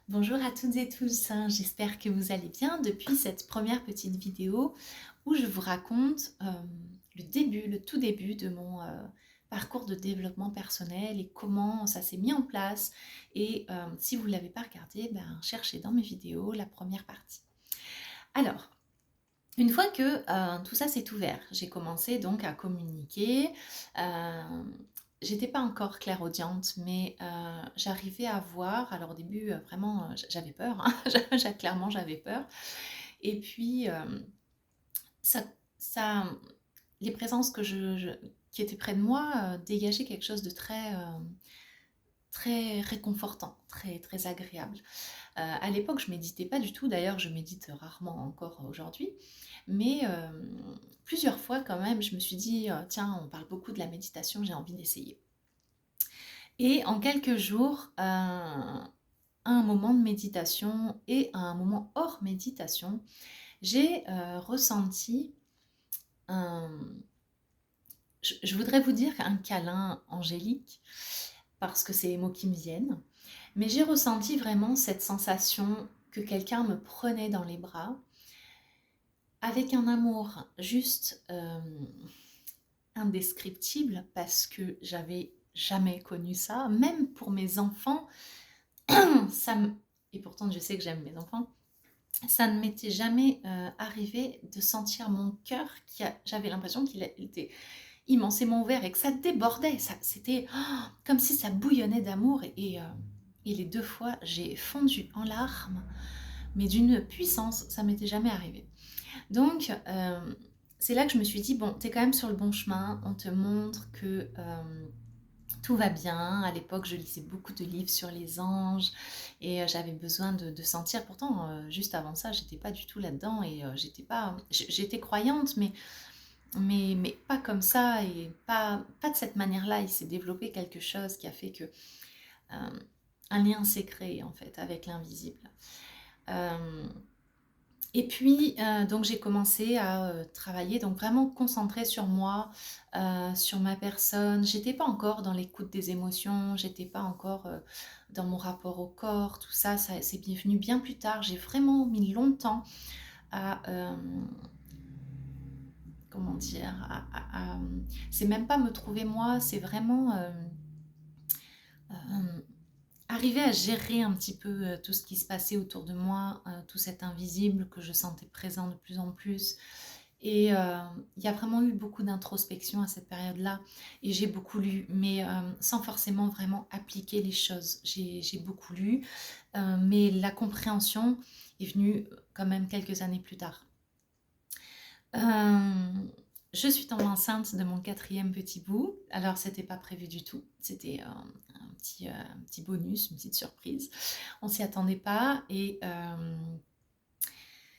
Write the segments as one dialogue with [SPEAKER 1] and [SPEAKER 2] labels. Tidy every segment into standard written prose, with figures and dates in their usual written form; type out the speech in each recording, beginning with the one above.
[SPEAKER 1] Bonjour à toutes et tous, j'espère que vous allez bien depuis cette première petite vidéo où je vous raconte le tout début de mon parcours de développement personnel et comment ça s'est mis en place. Et si vous ne l'avez pas regardé, ben, cherchez dans mes vidéos la première partie. Alors, une fois que tout ça s'est ouvert, j'ai commencé donc à communiquer. euh, J'étais pas encore clairaudiente, mais j'arrivais à voir. Alors au début, vraiment, j'avais peur, hein. Clairement, j'avais peur. Et puis, ça, ça, les présences qui étaient près de moi dégageaient quelque chose de très réconfortant, très agréable. À l'époque, je méditais pas du tout. D'ailleurs, je médite rarement encore aujourd'hui. Mais plusieurs fois, quand même, je me suis dit, tiens, on parle beaucoup de la méditation, j'ai envie d'essayer. Et en quelques jours, à un moment de méditation et à un moment hors méditation, j'ai ressenti un, je voudrais vous dire un câlin angélique, parce que c'est les mots qui me viennent, mais j'ai ressenti vraiment cette sensation que quelqu'un me prenait dans les bras, avec un amour juste indescriptible, parce que j'avais jamais connu ça, même pour mes enfants, ça me... et pourtant je sais que j'aime mes enfants, ça ne m'était jamais arrivé de sentir mon cœur j'avais l'impression qu'il était immensément ouvert et que ça débordait. C'était comme si ça bouillonnait d'amour. Et les deux fois, j'ai fondu en larmes, mais d'une puissance, ça m'était jamais arrivé. Donc, c'est là que je me suis dit, bon, t'es quand même sur le bon chemin. On te montre que tout va bien. À l'époque, je lisais beaucoup de livres sur les anges et j'avais besoin de sentir. Pourtant, juste avant ça, j'étais pas du tout là-dedans et j'étais croyante, mais pas comme ça et pas de cette manière-là. Il s'est développé quelque chose qui a fait que un lien s'est créé en fait avec l'invisible. Euh, et puis, donc j'ai commencé à travailler, donc vraiment concentrée sur moi, sur ma personne. J'étais pas encore dans l'écoute des émotions, j'étais pas encore dans mon rapport au corps, tout ça, ça c'est venu bien plus tard. J'ai vraiment mis longtemps à, comment dire, c'est même pas me trouver moi, c'est vraiment euh, arriver à gérer un petit peu tout ce qui se passait autour de moi, tout cet invisible que je sentais présent de plus en plus. Et il y a vraiment eu beaucoup d'introspection à cette période-là. Et j'ai beaucoup lu, mais sans forcément vraiment appliquer les choses. J'ai beaucoup lu, mais la compréhension est venue quand même quelques années plus tard. Euh, je suis tombée enceinte de mon quatrième petit bout. Alors, c'était pas prévu du tout. C'était un petit bonus, une petite surprise. On s'y attendait pas. Et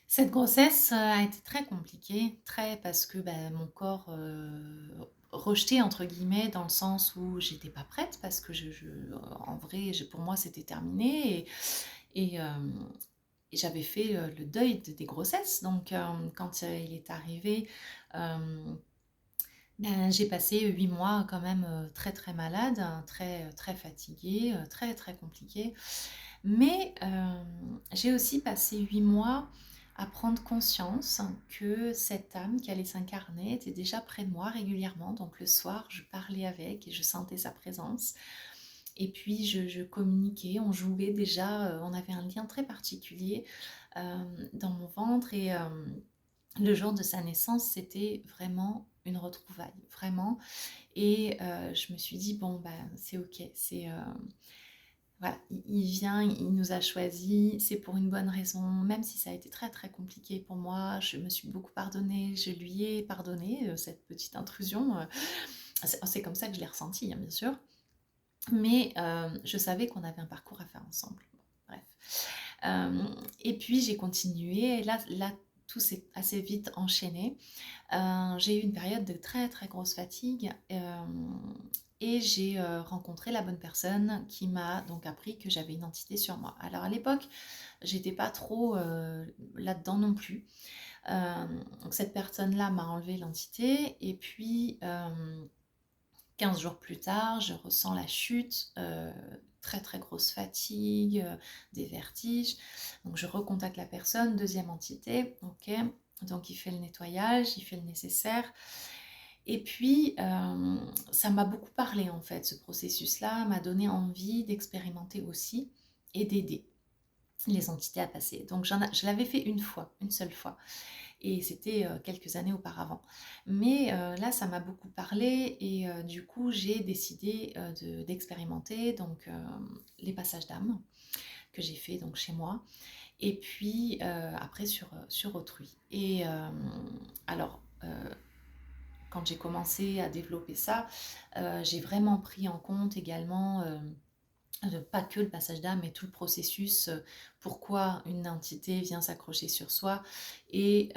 [SPEAKER 1] cette grossesse a été très compliquée, parce que mon corps rejeté entre guillemets dans le sens où j'étais pas prête parce que en vrai, pour moi c'était terminé et, et j'avais fait le deuil des grossesses. Donc quand il est arrivé, j'ai passé 8 mois quand même très malade, hein, très fatiguée, très compliquée. Mais j'ai aussi passé 8 mois à prendre conscience que cette âme qui allait s'incarner était déjà près de moi régulièrement. Donc le soir, je parlais avec et je sentais sa présence. Et puis je communiquais, on jouait déjà, on avait un lien très particulier dans mon ventre. Et le jour de sa naissance, c'était vraiment une retrouvaille, vraiment. Et je me suis dit, bon, c'est ok, voilà, il vient, il nous a choisis, c'est pour une bonne raison, même si ça a été très compliqué pour moi, je me suis beaucoup pardonnée, je lui ai pardonné cette petite intrusion, c'est comme ça que je l'ai ressenti, hein, bien sûr, mais je savais qu'on avait un parcours à faire ensemble. Bon, bref. Et puis j'ai continué, et là tout s'est assez vite enchaîné. J'ai eu une période de très grosse fatigue et j'ai rencontré la bonne personne qui m'a donc appris que j'avais une entité sur moi. Alors à l'époque, j'étais pas trop là-dedans non plus. Donc cette personne-là m'a enlevé l'entité et puis 15 jours plus tard, je ressens la chute très très grosse fatigue, des vertiges. Donc je recontacte la personne, deuxième entité, ok. Donc il fait le nettoyage, il fait le nécessaire. Et puis ça m'a beaucoup parlé en fait, ce processus-là m'a donné envie d'expérimenter aussi et d'aider les entités à passer. Donc je l'avais fait une fois, une seule fois et c'était quelques années auparavant. Mais là, ça m'a beaucoup parlé et du coup, j'ai décidé d'expérimenter donc les passages d'âme que j'ai fait donc chez moi et puis après sur autrui. Et alors, quand j'ai commencé à développer ça, j'ai vraiment pris en compte également pas que le passage d'âme, mais tout le processus, pourquoi une entité vient s'accrocher sur soi. Et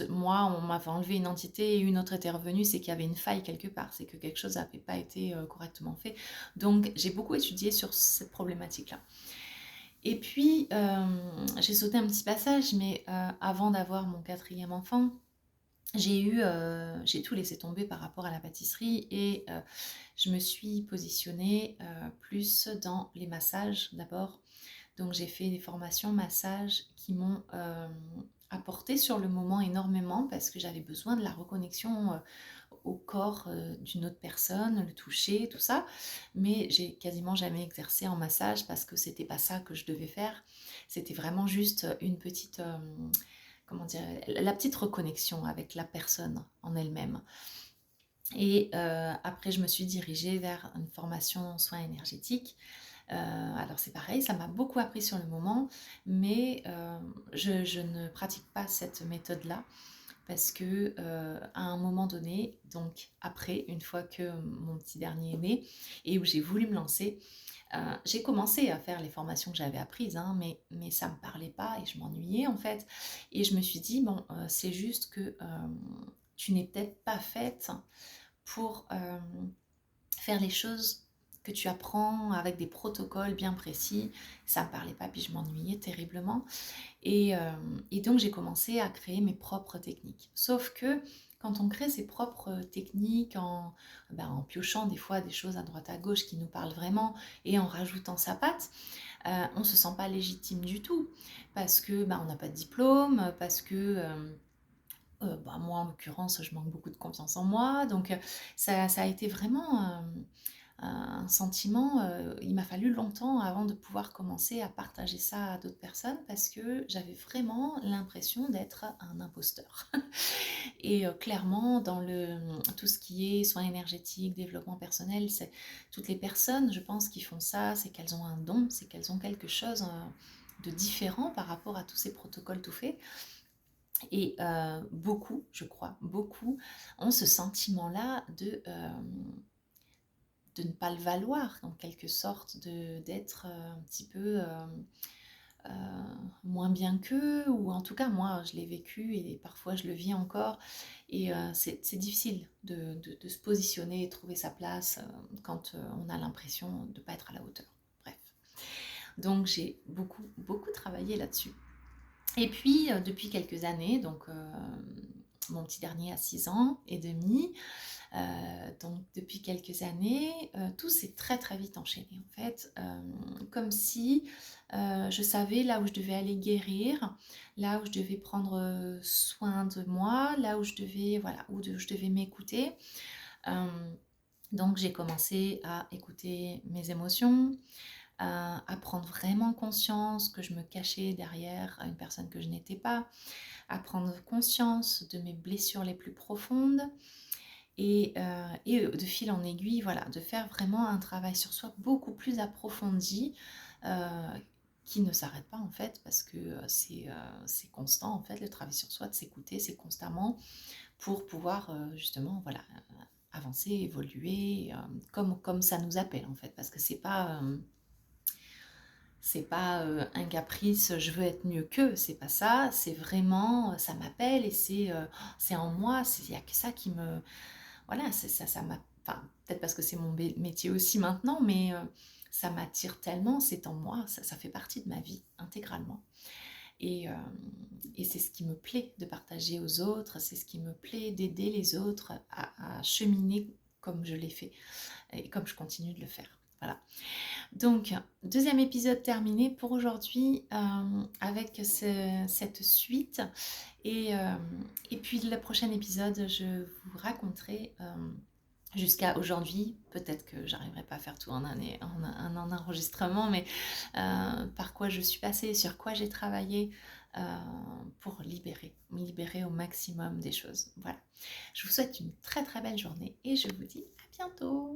[SPEAKER 1] moi, on m'avait enlevé une entité et une autre était revenue, c'est qu'il y avait une faille quelque part, c'est que quelque chose n'avait pas été correctement fait. Donc j'ai beaucoup étudié sur cette problématique-là. Et puis j'ai sauté un petit passage, mais avant d'avoir mon quatrième enfant, j'ai tout laissé tomber par rapport à la pâtisserie et je me suis positionnée plus dans les massages d'abord. Donc j'ai fait des formations massages qui m'ont apporté sur le moment énormément parce que j'avais besoin de la reconnexion au corps d'une autre personne, le toucher, tout ça. Mais j'ai quasiment jamais exercé en massage parce que c'était pas ça que je devais faire. C'était vraiment juste une petite, comment dire, la petite reconnexion avec la personne en elle-même. Et après, je me suis dirigée vers une formation en soins énergétiques. Alors c'est pareil, ça m'a beaucoup appris sur le moment, mais je ne pratique pas cette méthode-là parce que à un moment donné, donc après, une fois que mon petit dernier est né et où j'ai voulu me lancer, j'ai commencé à faire les formations que j'avais apprises, hein, mais ça ne me parlait pas et je m'ennuyais en fait. Et je me suis dit, bon, c'est juste que tu n'es peut-être pas faite pour faire les choses que tu apprends avec des protocoles bien précis. Ça ne me parlait pas, puis je m'ennuyais terriblement. Et donc j'ai commencé à créer mes propres techniques. Sauf que quand on crée ses propres techniques en piochant des fois des choses à droite à gauche qui nous parlent vraiment et en rajoutant sa patte, on ne se sent pas légitime du tout parce que on n'a pas de diplôme, parce que moi en l'occurrence je manque beaucoup de confiance en moi. Donc ça a été vraiment un sentiment, il m'a fallu longtemps avant de pouvoir commencer à partager ça à d'autres personnes parce que j'avais vraiment l'impression d'être un imposteur. Et clairement, dans tout ce qui est soins énergétiques, développement personnel, c'est toutes les personnes, je pense, qui font ça, c'est qu'elles ont un don, c'est qu'elles ont quelque chose de différent par rapport à tous ces protocoles tout faits. Et beaucoup, je crois, beaucoup ont ce sentiment-là de ne pas le valoir, en quelque sorte, d'être un petit peu moins bien qu'eux, ou en tout cas, moi, je l'ai vécu et parfois je le vis encore. Et c'est difficile de se positionner et trouver sa place quand on a l'impression de ne pas être à la hauteur. Bref. Donc, j'ai beaucoup, beaucoup travaillé là-dessus. Et puis, depuis quelques années, donc mon petit dernier a 6 ans et demi, donc depuis quelques années, tout s'est très très vite enchaîné en fait, comme si je savais là où je devais aller guérir, là où je devais prendre soin de moi, là où je devais, voilà, je devais m'écouter. Euh, donc j'ai commencé à écouter mes émotions, à prendre vraiment conscience que je me cachais derrière une personne que je n'étais pas, à prendre conscience de mes blessures les plus profondes, et de fil en aiguille, voilà, de faire vraiment un travail sur soi beaucoup plus approfondi, euh, qui ne s'arrête pas en fait, parce que c'est constant en fait, le travail sur soi, de s'écouter, c'est constamment pour pouvoir justement, voilà, avancer, évoluer, comme ça nous appelle en fait, parce que c'est pas un caprice, je veux être mieux qu'eux, c'est pas ça, c'est vraiment, ça m'appelle et c'est en moi, il n'y a que ça qui me, voilà, ça m'a, enfin, peut-être parce que c'est mon métier aussi maintenant, mais ça m'attire tellement, c'est en moi, ça fait partie de ma vie intégralement. Et, euh, et c'est ce qui me plaît de partager aux autres, c'est ce qui me plaît d'aider les autres à cheminer comme je l'ai fait et comme je continue de le faire. Voilà. Donc, deuxième épisode terminé pour aujourd'hui avec cette suite. Et puis le prochain épisode, je vous raconterai jusqu'à aujourd'hui, peut-être que j'arriverai pas à faire tout en un enregistrement, mais par quoi je suis passée, sur quoi j'ai travaillé pour me libérer au maximum des choses. Voilà. Je vous souhaite une très très belle journée et je vous dis à bientôt.